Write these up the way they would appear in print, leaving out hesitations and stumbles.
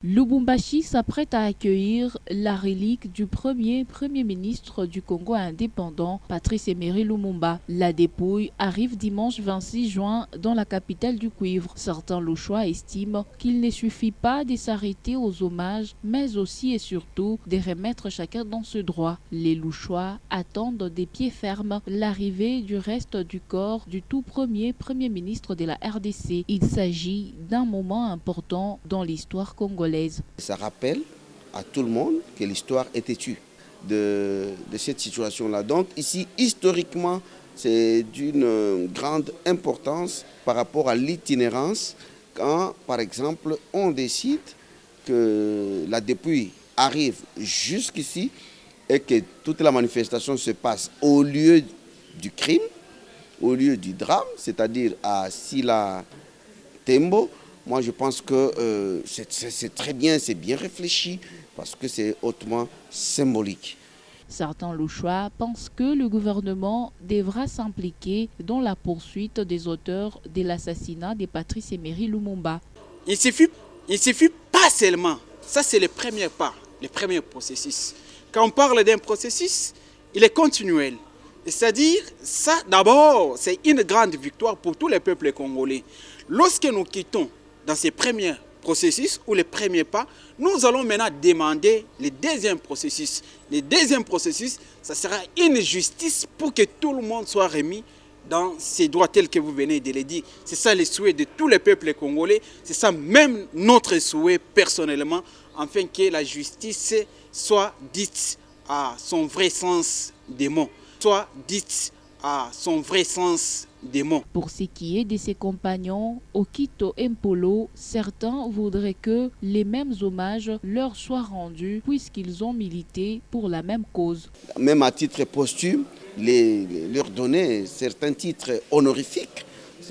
Lubumbashi s'apprête à accueillir la relique du premier ministre du Congo indépendant, Patrice Emery Lumumba. La dépouille arrive dimanche 26 juin dans la capitale du cuivre. Certains Louchois estiment qu'il ne suffit pas de s'arrêter aux hommages, mais aussi et surtout de remettre chacun dans ce droit. Les Louchois attendent des pieds fermes l'arrivée du reste du corps du tout premier ministre de la RDC. Il s'agit d'un moment important dans l'histoire congolaise. Ça rappelle à tout le monde que l'histoire est têtue de cette situation-là. Donc ici, historiquement, c'est d'une grande importance par rapport à l'itinérance quand, par exemple, on décide que la dépouille arrive jusqu'ici et que toute la manifestation se passe au lieu du crime, au lieu du drame, c'est-à-dire à Sila Tembo. Moi, je pense que c'est très bien, c'est bien réfléchi, parce que c'est hautement symbolique. Certains Louchois pensent que le gouvernement devra s'impliquer dans la poursuite des auteurs de l'assassinat de Patrice Emery Lumumba. Il suffit pas seulement, ça c'est le premier pas, le premier processus. Quand on parle d'un processus, il est continuel. C'est-à-dire, ça d'abord, c'est une grande victoire pour tous les peuples congolais. Lorsque nous quittons dans ces premiers processus ou les premiers pas, nous allons maintenant demander le deuxième processus. Le deuxième processus, ça sera une justice pour que tout le monde soit remis dans ses droits tels que vous venez de le dire. C'est ça le souhait de tous les peuples congolais. C'est ça même notre souhait personnellement, afin que la justice soit dite à son vrai sens des mots. Soit dite à son vrai sens des mots. Pour ce qui est de ses compagnons, Okito Mpolo, certains voudraient que les mêmes hommages leur soient rendus puisqu'ils ont milité pour la même cause. Même à titre posthume, leur donner certains titres honorifiques.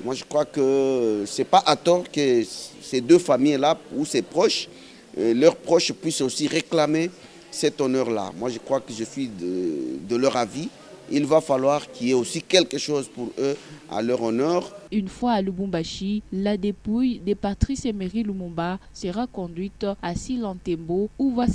Moi, je crois que ce n'est pas à tort que ces deux familles-là ou ses proches, leurs proches puissent aussi réclamer cet honneur-là. Moi, je crois que je suis de leur avis. Il va falloir qu'il y ait aussi quelque chose pour eux à leur honneur. Une fois à Lubumbashi, la dépouille de Patrice Emery Lumumba sera conduite à Silantembo où va se